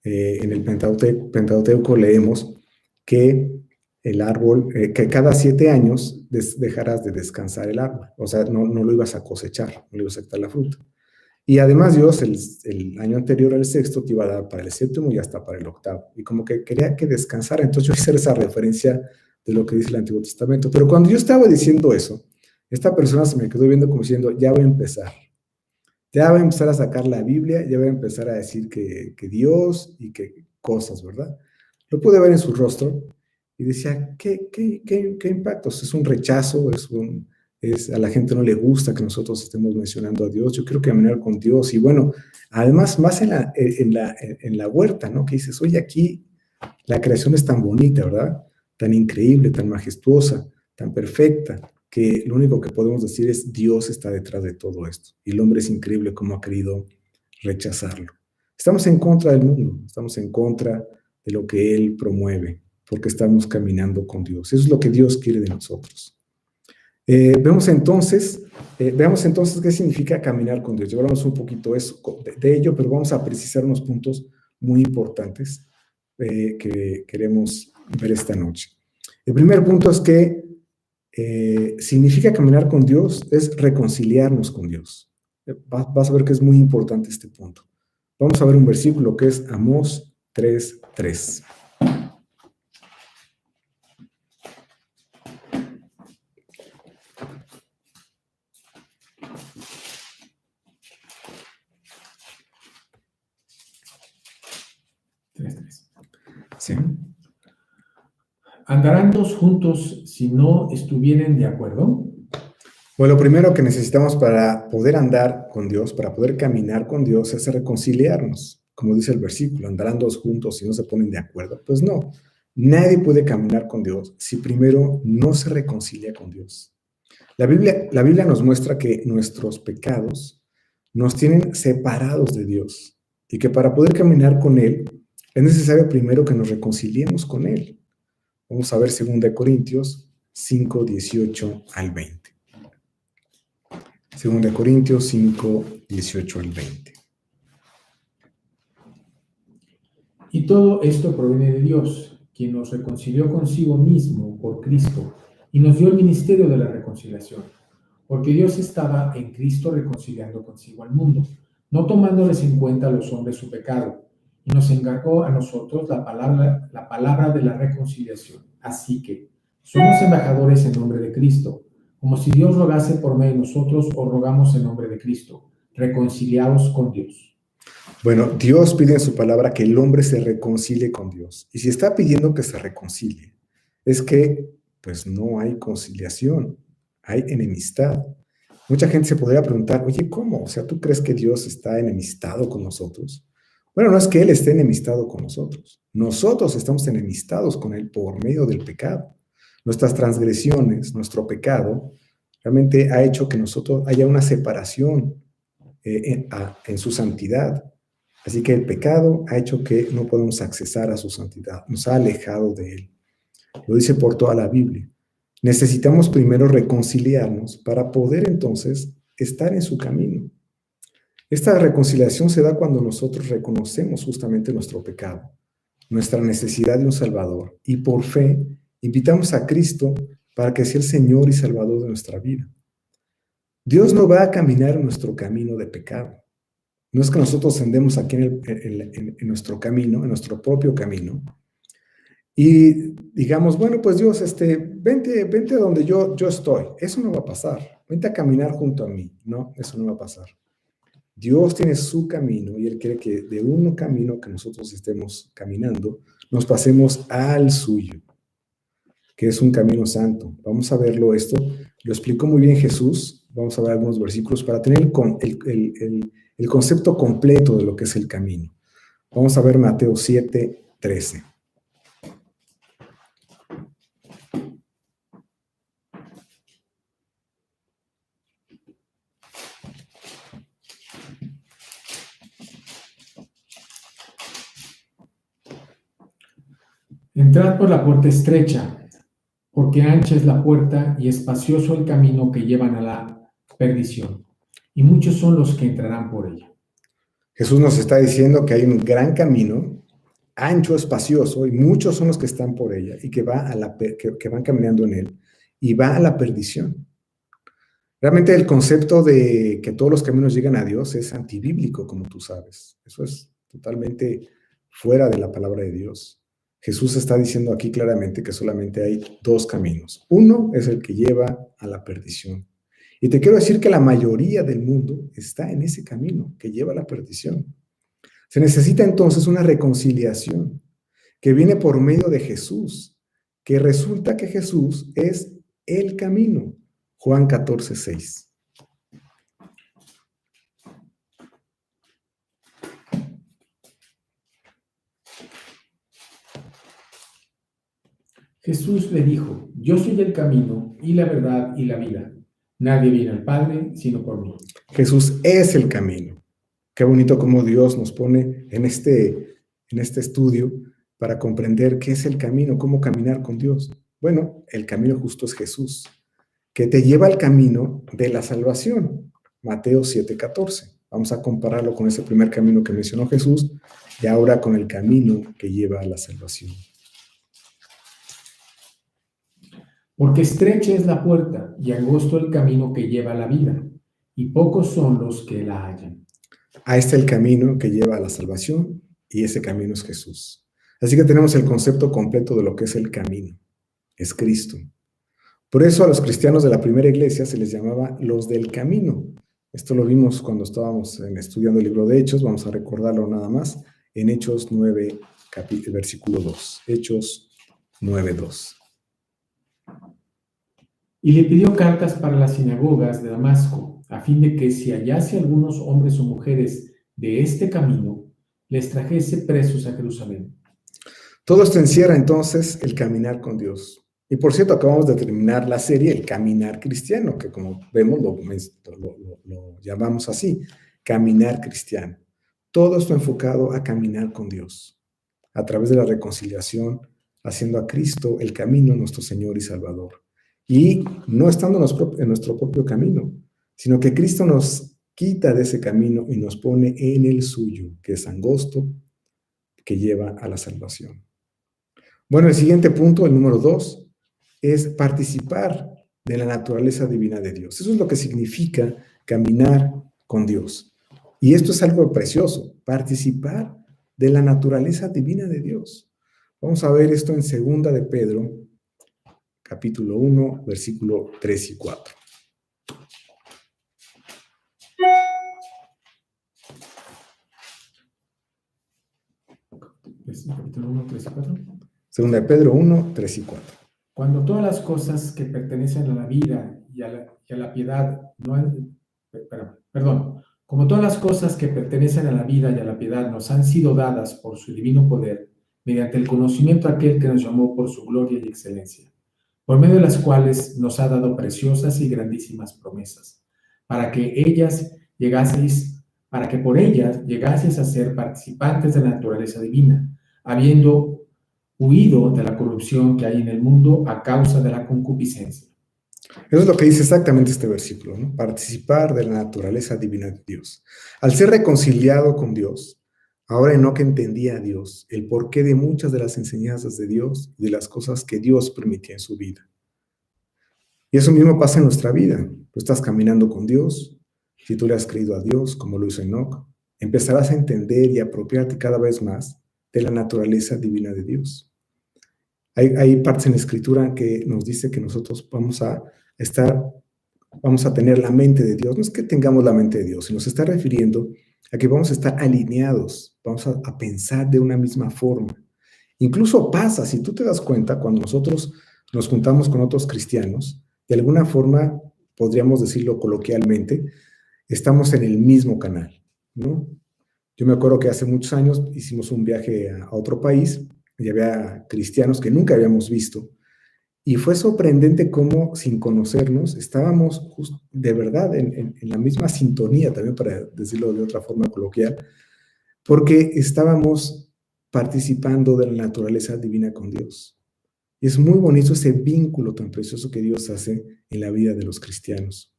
En el Pentateuco leemos que el árbol, que cada 7 años dejarás de descansar el árbol, o sea, no lo ibas a cosechar, no le ibas a quitar la fruta. Y además Dios el año anterior, el sexto, te iba a dar para el séptimo y hasta para el octavo. Y como que quería que descansara, entonces yo hice esa referencia de lo que dice el Antiguo Testamento. Pero cuando yo estaba diciendo eso, esta persona se me quedó viendo como diciendo, ya voy a empezar. Ya voy a empezar a sacar la Biblia, ya voy a empezar a decir que Dios y que cosas, ¿verdad? Lo pude ver en su rostro y decía, ¿qué impactos? Es un rechazo, A la gente no le gusta que nosotros estemos mencionando a Dios. Yo quiero caminar con Dios. Y bueno, además, más en la huerta, ¿no? Que dices, oye, aquí la creación es tan bonita, ¿verdad? Tan increíble, tan majestuosa, tan perfecta, que lo único que podemos decir es Dios está detrás de todo esto. Y el hombre es increíble cómo ha querido rechazarlo. Estamos en contra del mundo, estamos en contra de lo que Él promueve, porque estamos caminando con Dios. Eso es lo que Dios quiere de nosotros. Veamos entonces qué significa caminar con Dios. Ya hablamos un poquito de ello, pero vamos a precisar unos puntos muy importantes que queremos ver esta noche. El primer punto es que significa caminar con Dios, es reconciliarnos con Dios. Vas a ver que es muy importante este punto. Vamos a ver un versículo que es Amós 3:3. Sí. ¿Andarán dos juntos si no estuvieren de acuerdo? Bueno, lo primero que necesitamos para poder andar con Dios, para poder caminar con Dios, es reconciliarnos. Como dice el versículo, andarán dos juntos si no se ponen de acuerdo. Pues no, nadie puede caminar con Dios si primero no se reconcilia con Dios. La Biblia nos muestra que nuestros pecados nos tienen separados de Dios y que para poder caminar con Él es necesario primero que nos reconciliemos con Él. Vamos a ver 2 Corintios 5, 18 al 20. 2 Corintios 5, 18 al 20. Y todo esto proviene de Dios, quien nos reconcilió consigo mismo por Cristo y nos dio el ministerio de la reconciliación, porque Dios estaba en Cristo reconciliando consigo al mundo, no tomándoles en cuenta a los hombres su pecado, y nos encargó a nosotros la palabra de la reconciliación. Así que somos embajadores en nombre de Cristo, como si Dios rogase por medio de nosotros, o rogamos en nombre de Cristo, reconciliados con Dios. Bueno, Dios pide en su palabra que el hombre se reconcilie con Dios. Y si está pidiendo que se reconcilie, es que pues no hay conciliación, hay enemistad. Mucha gente se podría preguntar, oye, ¿cómo? O sea, ¿tú crees que Dios está enemistado con nosotros? Bueno, no es que Él esté enemistado con nosotros. Nosotros estamos enemistados con Él por medio del pecado. Nuestras transgresiones, nuestro pecado, realmente ha hecho que nosotros haya una separación en su santidad. Así que el pecado ha hecho que no podemos accesar a su santidad, nos ha alejado de Él. Lo dice por toda la Biblia. Necesitamos primero reconciliarnos para poder entonces estar en su camino. Esta reconciliación se da cuando nosotros reconocemos justamente nuestro pecado, nuestra necesidad de un Salvador, y por fe invitamos a Cristo para que sea el Señor y Salvador de nuestra vida. Dios no va a caminar en nuestro camino de pecado. No es que nosotros andemos aquí en nuestro camino, en nuestro propio camino, y digamos, bueno, pues Dios, vente a donde yo estoy. Eso no va a pasar. Vente a caminar junto a mí. No, eso no va a pasar. Dios tiene su camino y Él quiere que de un camino que nosotros estemos caminando, nos pasemos al suyo, que es un camino santo. Vamos a verlo esto. Lo explicó muy bien Jesús. Vamos a ver algunos versículos para tener el concepto completo de lo que es el camino. Vamos a ver Mateo 7, 13. Entrad por la puerta estrecha, porque ancha es la puerta y espacioso el camino que llevan a la perdición, y muchos son los que entrarán por ella. Jesús nos está diciendo que hay un gran camino, ancho, espacioso, y muchos son los que están por ella y que van caminando en él, y va a la perdición. Realmente el concepto de que todos los caminos llegan a Dios es antibíblico, como tú sabes. Eso es totalmente fuera de la palabra de Dios. Jesús está diciendo aquí claramente que solamente hay dos caminos. Uno es el que lleva a la perdición. Y te quiero decir que la mayoría del mundo está en ese camino que lleva a la perdición. Se necesita entonces una reconciliación que viene por medio de Jesús, que resulta que Jesús es el camino. Juan 14:6. Jesús le dijo: yo soy el camino y la verdad y la vida. Nadie viene al Padre sino por mí. Jesús es el camino. Qué bonito cómo Dios nos pone en este estudio para comprender qué es el camino, cómo caminar con Dios. Bueno, el camino justo es Jesús, que te lleva al camino de la salvación. Mateo 7:14. Vamos a compararlo con ese primer camino que mencionó Jesús y ahora con el camino que lleva a la salvación. Porque estrecha es la puerta y angosto el camino que lleva a la vida, y pocos son los que la hallan. Ahí está el camino que lleva a la salvación y ese camino es Jesús. Así que tenemos el concepto completo de lo que es el camino. Es Cristo. Por eso a los cristianos de la primera iglesia se les llamaba los del camino. Esto lo vimos cuando estábamos estudiando el libro de Hechos. Vamos a recordarlo nada más en Hechos 9, versículo 2. Hechos 9:2. Y le pidió cartas para las sinagogas de Damasco, a fin de que si hallase algunos hombres o mujeres de este camino, les trajese presos a Jerusalén. Todo esto encierra entonces el caminar con Dios. Y por cierto, acabamos de terminar la serie El Caminar Cristiano, que como vemos lo llamamos así, Caminar Cristiano. Todo esto enfocado a caminar con Dios, a través de la reconciliación, haciendo a Cristo el camino, nuestro Señor y Salvador. Y no estando en nuestro propio camino, sino que Cristo nos quita de ese camino y nos pone en el suyo, que es angosto, que lleva a la salvación. Bueno, el siguiente punto, el número 2, es participar de la naturaleza divina de Dios. Eso es lo que significa caminar con Dios. Y esto es algo precioso, participar de la naturaleza divina de Dios. Vamos a ver esto en 2 de Pedro, capítulo 1, versículo 3 y 4. Capítulo 1, 3 y 4. 2 de Pedro 1, 3 y 4. Cuando todas las cosas que pertenecen a la vida y a la piedad no han... Como todas las cosas que pertenecen a la vida y a la piedad nos han sido dadas por su divino poder, mediante el conocimiento de aquel que nos llamó por su gloria y excelencia, por medio de las cuales nos ha dado preciosas y grandísimas promesas, para que por ellas llegaseis a ser participantes de la naturaleza divina, habiendo huido de la corrupción que hay en el mundo a causa de la concupiscencia. Eso es lo que dice exactamente este versículo, ¿no? Participar de la naturaleza divina de Dios. Al ser reconciliado con Dios, ahora Enoc entendía a Dios, el porqué de muchas de las enseñanzas de Dios y de las cosas que Dios permitía en su vida. Y eso mismo pasa en nuestra vida. Tú estás caminando con Dios. Si tú le has creído a Dios, como lo hizo Enoc, empezarás a entender y apropiarte cada vez más de la naturaleza divina de Dios. Hay partes en la Escritura que nos dice que nosotros vamos a tener la mente de Dios. No es que tengamos la mente de Dios, sino se está refiriendo a que vamos a estar alineados, vamos a pensar de una misma forma. Incluso pasa, si tú te das cuenta, cuando nosotros nos juntamos con otros cristianos, de alguna forma, podríamos decirlo coloquialmente, estamos en el mismo canal, ¿no? Yo me acuerdo que hace muchos años hicimos un viaje a otro país y había cristianos que nunca habíamos visto y fue sorprendente cómo sin conocernos estábamos de verdad en la misma sintonía, también para decirlo de otra forma coloquial, porque estábamos participando de la naturaleza divina con Dios. Y es muy bonito ese vínculo tan precioso que Dios hace en la vida de los cristianos,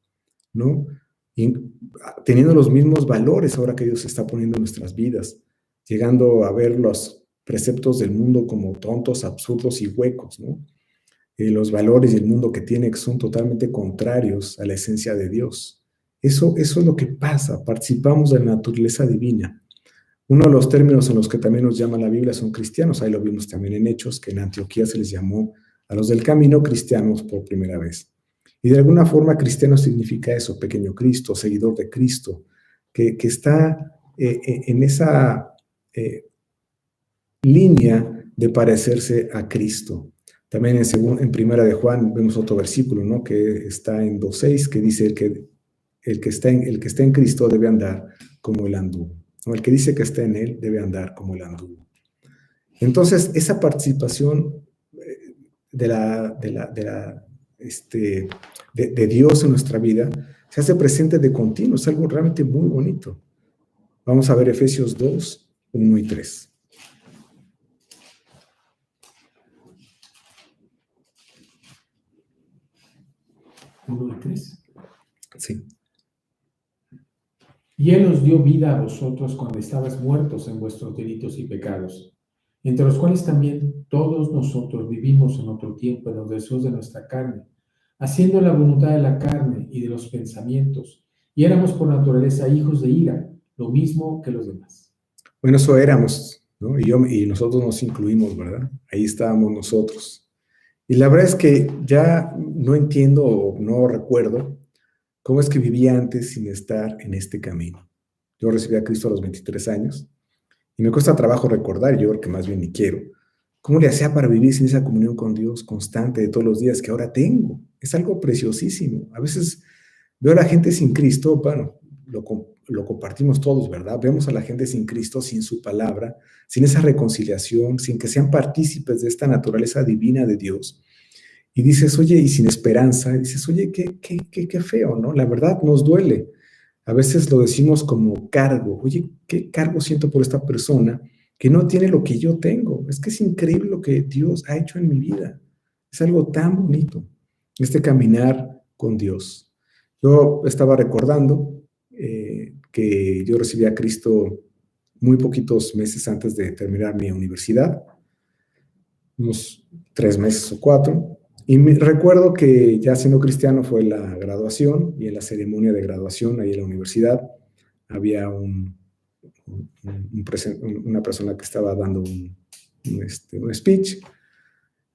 ¿no? Y teniendo los mismos valores ahora que Dios está poniendo en nuestras vidas, llegando a ver los preceptos del mundo como tontos, absurdos y huecos, ¿no? Los valores y el mundo que tiene que son totalmente contrarios a la esencia de Dios. Eso es lo que pasa, participamos de la naturaleza divina. Uno de los términos en los que también nos llama la Biblia son cristianos, ahí lo vimos también en Hechos, que en Antioquía se les llamó a los del camino cristianos por primera vez. Y de alguna forma cristiano significa eso, pequeño Cristo, seguidor de Cristo, que está en esa línea de parecerse a Cristo. También en Primera de Juan vemos otro versículo, ¿no? Que está en 2:6, que dice el que está en Cristo debe andar como él anduvo, ¿no? El que dice que está en él debe andar como él anduvo. Entonces, esa participación de Dios en nuestra vida se hace presente de continuo, es algo realmente muy bonito. Vamos a ver Efesios 2, 1 y 3. 1 y 3. Sí. Y Él os dio vida a vosotros cuando estabais muertos en vuestros delitos y pecados, entre los cuales también todos nosotros vivimos en otro tiempo en los deseos de nuestra carne, haciendo la voluntad de la carne y de los pensamientos, y éramos por naturaleza hijos de ira, lo mismo que los demás. Bueno, eso éramos, ¿no? Y nosotros nos incluimos, ¿verdad? Ahí estábamos nosotros. Y la verdad es que ya no entiendo o no recuerdo cómo es que vivía antes sin estar en este camino. Yo recibí a Cristo a los 23 años y me cuesta trabajo recordar, yo creo que más bien ni quiero, cómo le hacía para vivir sin esa comunión con Dios constante de todos los días que ahora tengo. Es algo preciosísimo. A veces veo a la gente sin Cristo, bueno, lo compartimos todos, ¿verdad? Vemos a la gente sin Cristo, sin su palabra, sin esa reconciliación, sin que sean partícipes de esta naturaleza divina de Dios. Y dices, oye, y sin esperanza, y dices, oye, qué feo, ¿no? La verdad nos duele. A veces lo decimos como cargo. Oye, ¿qué cargo siento por esta persona que no tiene lo que yo tengo? Es que es increíble lo que Dios ha hecho en mi vida. Es algo tan bonito, este caminar con Dios. Yo estaba recordando que yo recibí a Cristo muy poquitos meses antes de terminar mi universidad, unos 3 meses o 4. Y recuerdo que ya siendo cristiano fue la graduación, y en la ceremonia de graduación ahí en la universidad había una persona que estaba dando un speech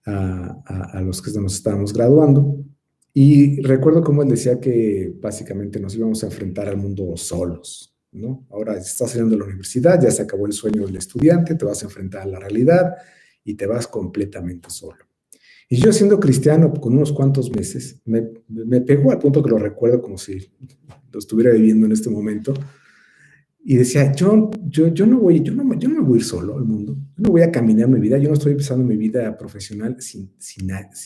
a los que nos estábamos graduando. Y recuerdo cómo él decía que básicamente nos íbamos a enfrentar al mundo solos, ¿no? Ahora estás saliendo de la universidad, ya se acabó el sueño del estudiante, te vas a enfrentar a la realidad y te vas completamente solo. Y yo siendo cristiano con unos cuantos meses, me pegó al punto que lo recuerdo como si lo estuviera viviendo en este momento. Y decía, yo no me voy a ir solo al mundo, yo no voy a caminar mi vida, yo no estoy empezando mi vida profesional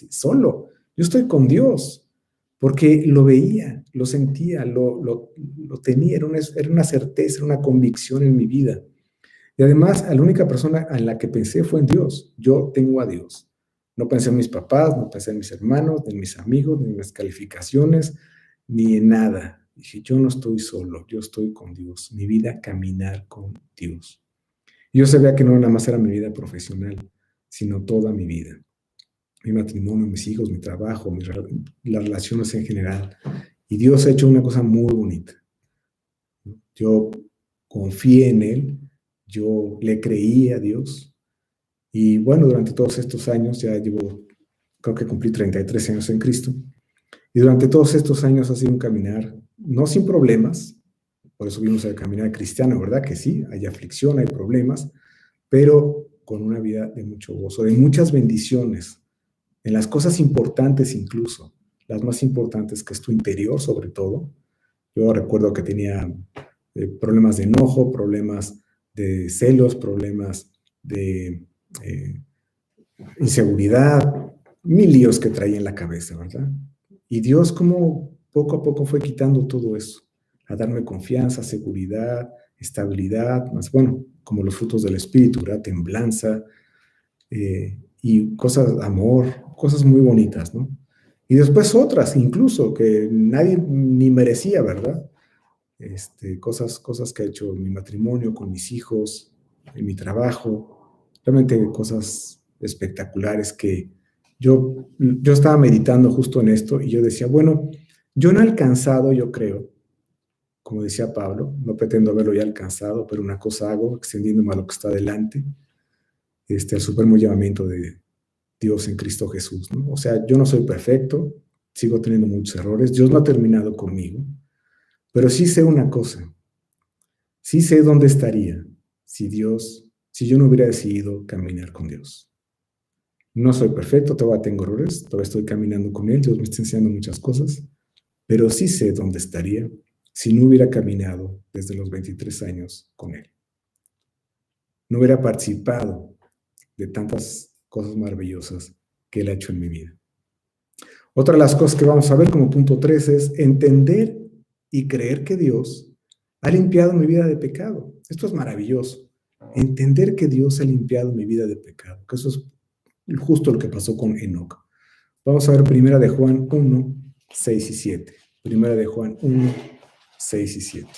solo, yo estoy con Dios, porque lo veía, lo sentía, lo tenía, era una certeza, era una convicción en mi vida. Y además, la única persona en la que pensé fue en Dios. Yo tengo a Dios. No pensé en mis papás, no pensé en mis hermanos, ni en mis amigos, ni en mis calificaciones, ni en nada. Dije, yo no estoy solo, yo estoy con Dios. Mi vida, caminar con Dios. Y yo sabía que no nada más era mi vida profesional, sino toda mi vida. Mi matrimonio, mis hijos, mi trabajo, las relaciones en general. Y Dios ha hecho una cosa muy bonita. Yo confié en Él, yo le creí a Dios. Y bueno, durante todos estos años, ya llevo, creo que cumplí 33 años en Cristo. Y durante todos estos años ha sido un caminar, no sin problemas, por eso vimos el caminar cristiano, ¿verdad? Que sí, hay aflicción, hay problemas, pero con una vida de mucho gozo, de muchas bendiciones, en las cosas importantes incluso, las más importantes, que es tu interior sobre todo. Yo recuerdo que tenía problemas de enojo, problemas de celos, problemas de inseguridad, mil líos que traía en la cabeza, ¿verdad? Y Dios como poco a poco fue quitando todo eso, a darme confianza, seguridad, estabilidad, más bueno, como los frutos del Espíritu, ¿verdad? Templanza y cosas, amor, cosas muy bonitas, ¿no? Y después otras, incluso, que nadie ni merecía, ¿verdad? Cosas que ha hecho en mi matrimonio, con mis hijos, en mi trabajo, realmente cosas espectaculares que yo estaba meditando justo en esto y yo decía, bueno, yo no he alcanzado, yo creo, como decía Pablo, no pretendo haberlo ya alcanzado, pero una cosa hago, extendiéndome a lo que está delante, al supremo llamamiento de Dios en Cristo Jesús, ¿no? O sea, yo no soy perfecto, sigo teniendo muchos errores, Dios no ha terminado conmigo, pero sí sé una cosa, sí sé dónde estaría si yo no hubiera decidido caminar con Dios. No soy perfecto, todavía tengo errores, todavía estoy caminando con Él, Dios me está enseñando muchas cosas, pero sí sé dónde estaría si no hubiera caminado desde los 23 años con Él. No hubiera participado de tantas cosas maravillosas que Él ha hecho en mi vida. Otra de las cosas que vamos a ver como punto 3 es entender y creer que Dios ha limpiado mi vida de pecado. Esto es maravilloso. Entender que Dios ha limpiado mi vida de pecado, que eso es justo lo que pasó con Enoc. Vamos a ver Primera de Juan 1, 6 y 7. Primera de Juan 1, 6 y 7.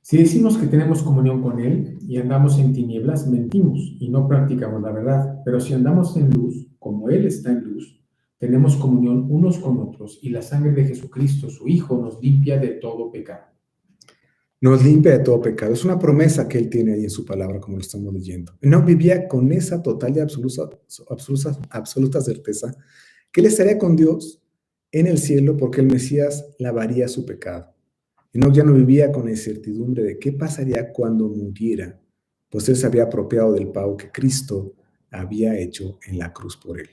Si decimos que tenemos comunión con Él y andamos en tinieblas, mentimos y no practicamos la verdad. Pero si andamos en luz, como Él está en luz, tenemos comunión unos con otros y la sangre de Jesucristo, su Hijo, nos limpia de todo pecado. Nos limpia de todo pecado. Es una promesa que Él tiene ahí en su palabra, como lo estamos leyendo. No vivía con esa total y absoluta certeza que Él estaría con Dios en el cielo porque el Mesías lavaría su pecado. Enoc ya no vivía con la incertidumbre de qué pasaría cuando muriera, pues él se había apropiado del pago que Cristo había hecho en la cruz por él.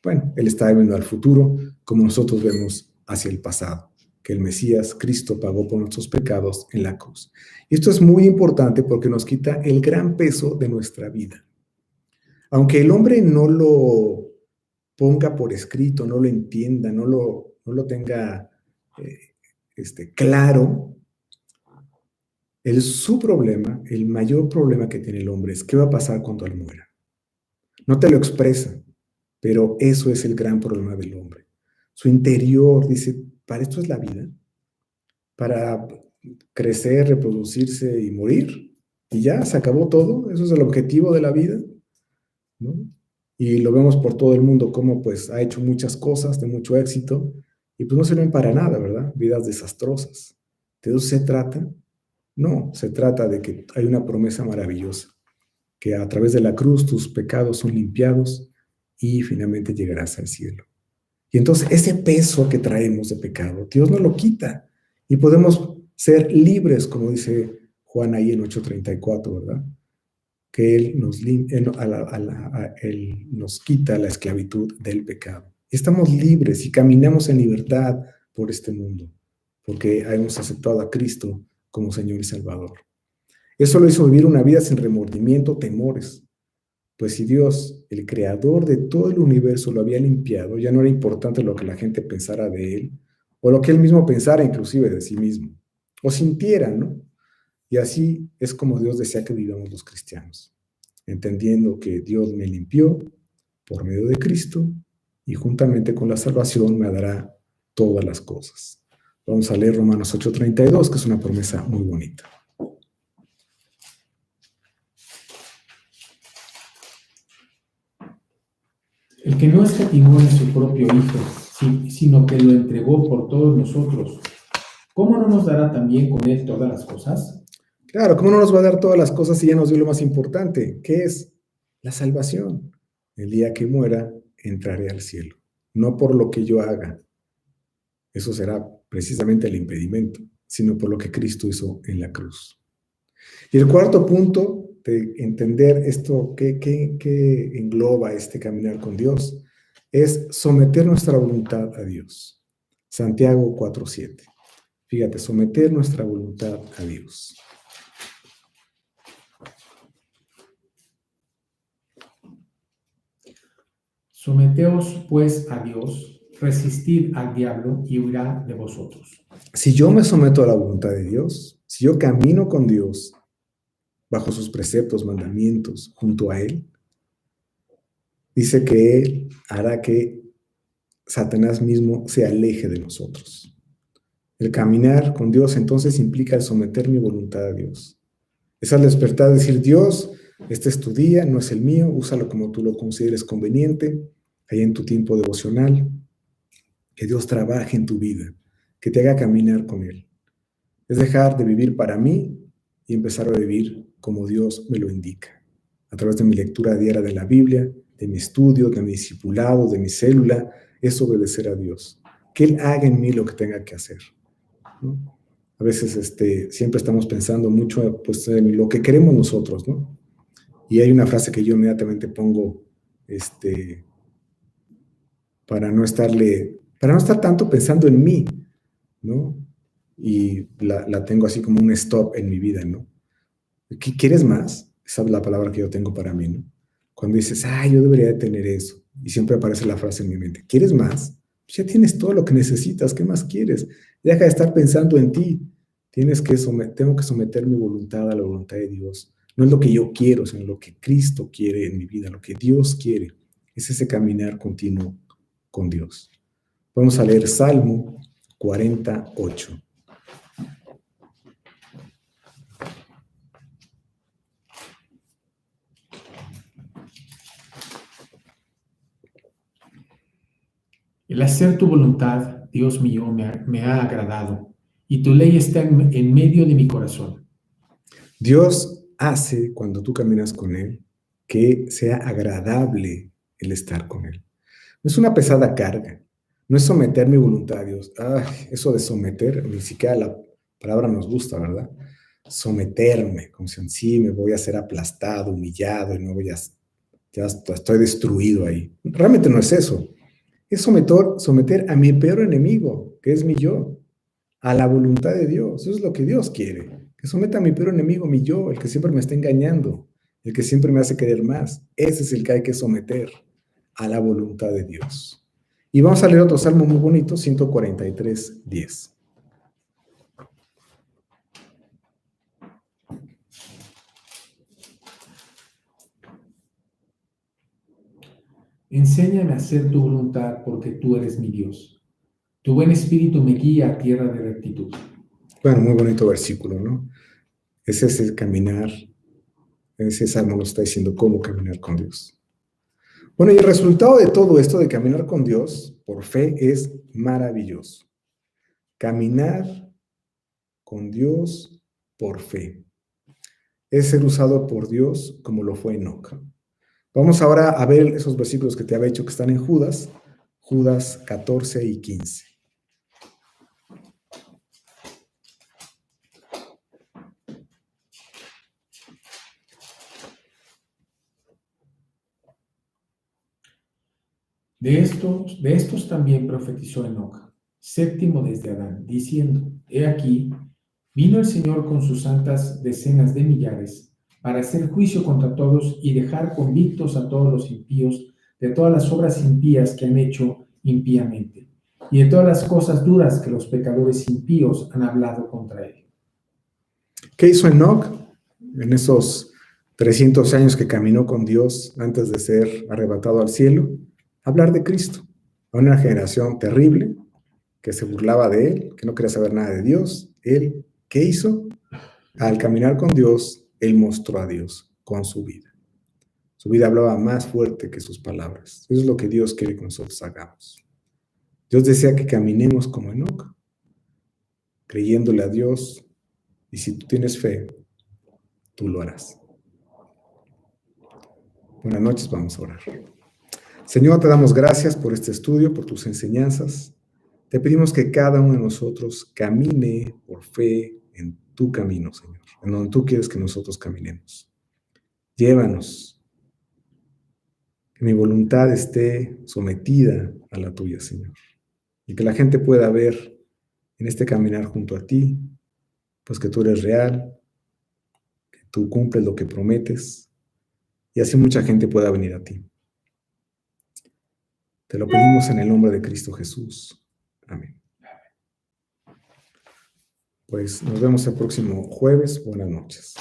Bueno, él estaba viendo al futuro como nosotros vemos hacia el pasado, que el Mesías, Cristo, pagó por nuestros pecados en la cruz. Y esto es muy importante porque nos quita el gran peso de nuestra vida. Aunque el hombre no lo ponga por escrito, no lo entienda, no lo tenga claro, su problema, el mayor problema que tiene el hombre es qué va a pasar cuando él muera. No te lo expresa, pero eso es el gran problema del hombre. Su interior dice, ¿para esto es la vida? ¿Para crecer, reproducirse y morir? Y ya, se acabó todo. Eso es el objetivo de la vida, ¿no? Y lo vemos por todo el mundo, como pues ha hecho muchas cosas de mucho éxito y pues no sirven para nada, ¿verdad? Vidas desastrosas. ¿De eso se trata? No, se trata de que hay una promesa maravillosa, que a través de la cruz tus pecados son limpiados y finalmente llegarás al cielo. Y entonces ese peso que traemos de pecado, Dios nos lo quita y podemos ser libres, como dice Juan ahí en 8:34, ¿verdad? Que Él nos quita la esclavitud del pecado. Y estamos libres y caminamos en libertad por este mundo, porque hemos aceptado a Cristo como Señor y Salvador. Eso lo hizo vivir una vida sin remordimiento, temores. Pues si Dios, el creador de todo el universo, lo había limpiado, ya no era importante lo que la gente pensara de Él, o lo que Él mismo pensara inclusive de sí mismo, o sintiera, ¿no? Y así es como Dios desea que vivamos los cristianos, entendiendo que Dios me limpió por medio de Cristo y juntamente con la salvación me dará todas las cosas. Vamos a leer Romanos 8:32, que es una promesa muy bonita. El que no escatimó a su propio Hijo, sino que lo entregó por todos nosotros, ¿cómo no nos dará también con Él todas las cosas? Claro, ¿cómo no nos va a dar todas las cosas si ya nos dio lo más importante? ¿Qué es? La salvación. El día que muera, entraré al cielo. No por lo que yo haga. Eso será precisamente el impedimento, sino por lo que Cristo hizo en la cruz. Y el cuarto punto de entender esto, ¿qué engloba este caminar con Dios? Es someter nuestra voluntad a Dios. Santiago 4:7. Fíjate, someter nuestra voluntad a Dios. Someteos pues a Dios, resistid al diablo y huirá de vosotros. Si yo me someto a la voluntad de Dios, si yo camino con Dios bajo sus preceptos, mandamientos, junto a Él, dice que Él hará que Satanás mismo se aleje de nosotros. El caminar con Dios entonces implica el someter mi voluntad a Dios. Es al despertar decir, Dios, este es tu día, no es el mío, úsalo como tú lo consideres conveniente, ahí en tu tiempo devocional, que Dios trabaje en tu vida, que te haga caminar con Él. Es dejar de vivir para mí y empezar a vivir como Dios me lo indica, a través de mi lectura diaria de la Biblia, de mi estudio, de mi discipulado, de mi célula, es obedecer a Dios. que Él haga en mí lo que tenga que hacer, ¿no? A veces siempre estamos pensando mucho pues, en lo que queremos nosotros, ¿no? Y hay una frase que yo inmediatamente pongo para no estar tanto pensando en mí, ¿no? Y la tengo así como un stop en mi vida, ¿no? ¿Quieres más? Esa es la palabra que yo tengo para mí, ¿no? Cuando dices, yo debería de tener eso, y siempre aparece la frase en mi mente, ¿quieres más? Pues ya tienes todo lo que necesitas, ¿qué más quieres? Deja de estar pensando en ti. Tengo que someter mi voluntad a la voluntad de Dios. No es lo que yo quiero, sino lo que Cristo quiere en mi vida, lo que Dios quiere. Es ese caminar continuo con Dios. Vamos a leer Salmo 48. El hacer tu voluntad, Dios mío, me ha agradado, y tu ley está en medio de mi corazón. Dios hace, cuando tú caminas con Él, que sea agradable el estar con Él. No es una pesada carga, no es someter mi voluntad a Dios. Eso de someter, ni siquiera la palabra nos gusta, ¿verdad? Someterme, como si sí me voy a ser aplastado, humillado, y no voy a, ya estoy destruido ahí. Realmente no es eso. Es someter a mi peor enemigo, que es mi yo, a la voluntad de Dios. Eso es lo que Dios quiere. Que someta a mi peor enemigo, mi yo, el que siempre me está engañando, el que siempre me hace querer más. Ese es el que hay que someter a la voluntad de Dios. Y vamos a leer otro salmo muy bonito, 143:10. Enséñame a hacer tu voluntad, porque tú eres mi Dios. Tu buen espíritu me guía a tierra de rectitud. Bueno, muy bonito versículo, ¿no? Ese es el caminar. Ese salmo nos está diciendo cómo caminar con Dios. Bueno, y el resultado de todo esto de caminar con Dios por fe es maravilloso. Caminar con Dios por fe. Es ser usado por Dios como lo fue Enoc. Vamos ahora a ver esos versículos que te había dicho que están en Judas 14 y 15. De estos también profetizó Enoc, séptimo desde Adán, diciendo: He aquí, vino el Señor con sus santas decenas de millares, para hacer juicio contra todos y dejar convictos a todos los impíos de todas las obras impías que han hecho impíamente, y de todas las cosas duras que los pecadores impíos han hablado contra él. ¿Qué hizo Enoc en esos 300 años que caminó con Dios antes de ser arrebatado al cielo? Hablar de Cristo a una generación terrible que se burlaba de él, que no quería saber nada de Dios. Él, ¿qué hizo? Al caminar con Dios, él mostró a Dios con su vida. Su vida hablaba más fuerte que sus palabras. Eso es lo que Dios quiere que nosotros hagamos. Dios desea que caminemos como Enoc, creyéndole a Dios, y si tú tienes fe, tú lo harás. Buenas noches, vamos a orar. Señor, te damos gracias por este estudio, por tus enseñanzas. Te pedimos que cada uno de nosotros camine por fe en tu camino, Señor, en donde tú quieres que nosotros caminemos. Llévanos, que mi voluntad esté sometida a la tuya, Señor, y que la gente pueda ver en este caminar junto a ti, pues que tú eres real, que tú cumples lo que prometes, y así mucha gente pueda venir a ti. Te lo pedimos en el nombre de Cristo Jesús. Amén. Pues nos vemos el próximo jueves. Buenas noches.